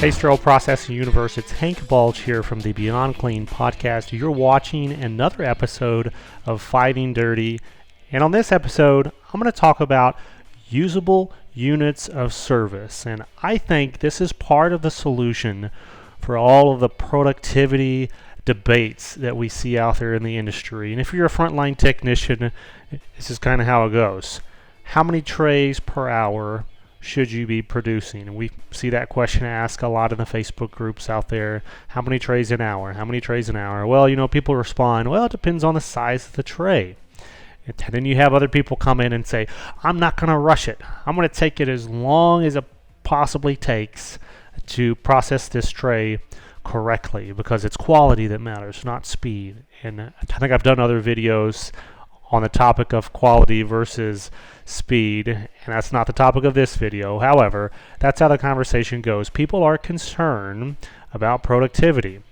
Hey, Sterile Processing Universe, it's Hank Balch here from the Beyond Clean podcast. You're watching another episode of Fighting Dirty, and on this episode, I'm going to talk about usable units of service, and I think this is part of the solution for all of the productivity debates that we see out there in the industry. And if you're a frontline technician, this is kind of how it goes. How many trays per hour should you be producing? And we see that question asked a lot in the Facebook groups out there. How many trays an hour? How many trays an hour? Well, people respond, well, it depends on the size of the tray. And then you have other people come in and say, I'm not going to rush it. I'm going to take it as long as it possibly takes to process this tray correctly, because it's quality that matters, not speed. And I think I've done other videos on the topic of quality versus speed, and that's not the topic of this video. However, that's how the conversation goes. People are concerned about productivity.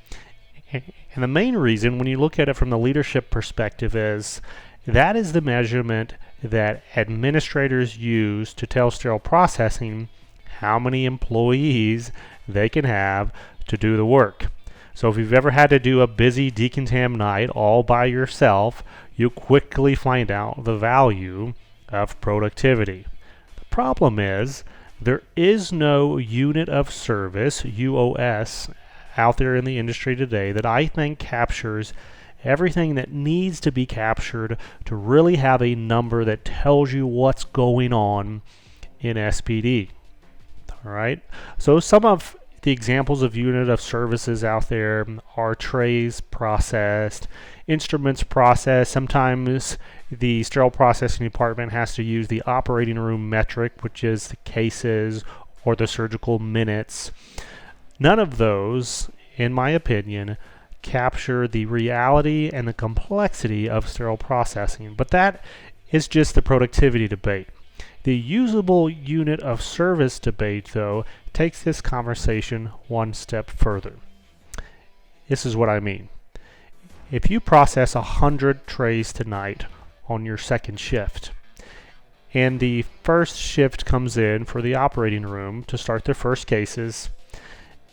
And the main reason, when you look at it from the leadership perspective, is that is the measurement that administrators use to tell sterile processing how many employees they can have to do the work. So if you've ever had to do a busy decontam night all by yourself, you quickly find out the value of productivity. The problem is there is no unit of service, UOS, out there in the industry today that I think captures everything that needs to be captured to really have a number that tells you what's going on in SPD. All right. So some of the examples of unit of services out there are trays processed, instruments processed. Sometimes the sterile processing department has to use the operating room metric, which is the cases or the surgical minutes. None of those, in my opinion, capture the reality and the complexity of sterile processing. But that is just the productivity debate. The usable unit of service debate, though, takes this conversation one step further. This is what I mean. If you process 100 trays tonight on your second shift, and the first shift comes in for the operating room to start their first cases,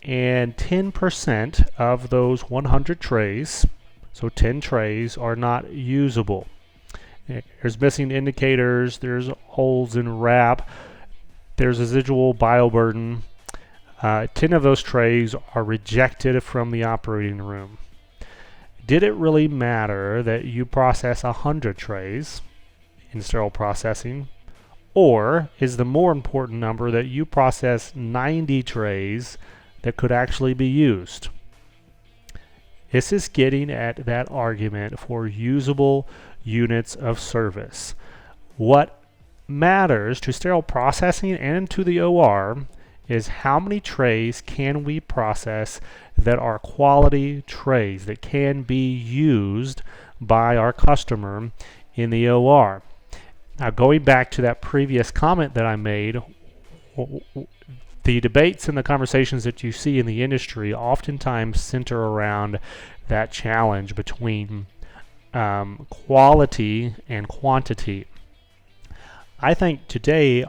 and 10% of those 100 trays, so 10 trays, are not usable. There's missing indicators, there's holes in wrap, there's residual bioburden. 10 of those trays are rejected from the operating room. Did it really matter that you process 100 trays in sterile processing? Or is the more important number that you process 90 trays that could actually be used? This is getting at that argument for usable units of service. What matters to sterile processing and to the OR is how many trays can we process that are quality trays that can be used by our customer in the OR. Now, going back to that previous comment that I made, the debates and the conversations that you see in the industry oftentimes center around that challenge between quality and quantity. I think today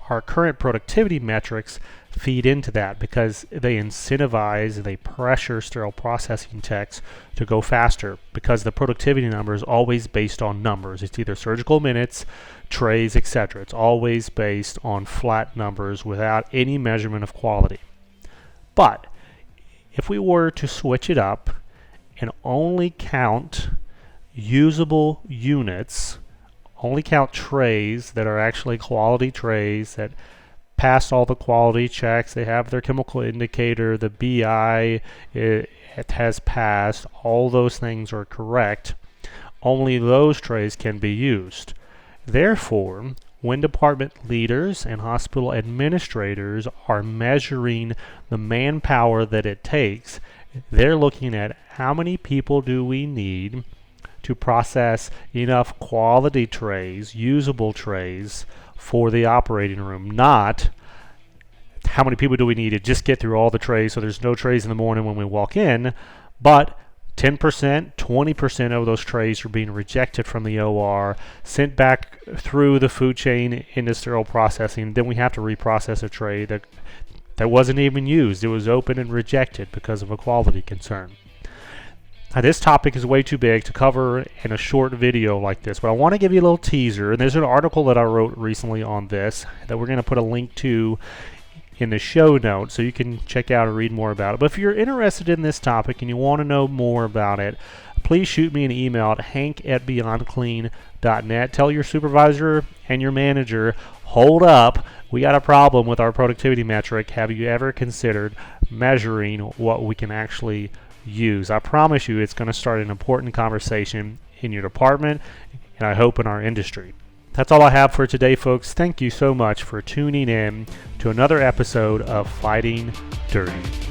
our current productivity metrics feed into that because they incentivize, they pressure sterile processing techs to go faster, because the productivity number is always based on numbers. It's either surgical minutes, trays, etc. It's always based on flat numbers without any measurement of quality. But if we were to switch it up and only count usable units, only count trays that are actually quality trays that pass all the quality checks, they have their chemical indicator, the BI it has passed, all those things are correct, only those trays can be used. Therefore, when department leaders and hospital administrators are measuring the manpower that it takes, they're looking at how many people do we need to process enough quality trays, usable trays, for the operating room, not how many people do we need to just get through all the trays so there's no trays in the morning when we walk in, but 10%, 20% of those trays are being rejected from the OR, sent back through the food chain into sterile processing. Then we have to reprocess a tray that that wasn't even used. It was open and rejected because of a quality concern. Now, this topic is way too big to cover in a short video like this, but I want to give you a little teaser. And there's an article that I wrote recently on this that we're going to put a link to in the show notes so you can check out and read more about it. But if you're interested in this topic and you want to know more about it, please shoot me an email at hank@beyondclean.net. Tell your supervisor and your manager, hold up, we got a problem with our productivity metric. Have you ever considered measuring what we can actually use? I promise you it's going to start an important conversation in your department, and I hope in our industry. That's all I have for today, folks. Thank you so much for tuning in to another episode of Fighting Dirty.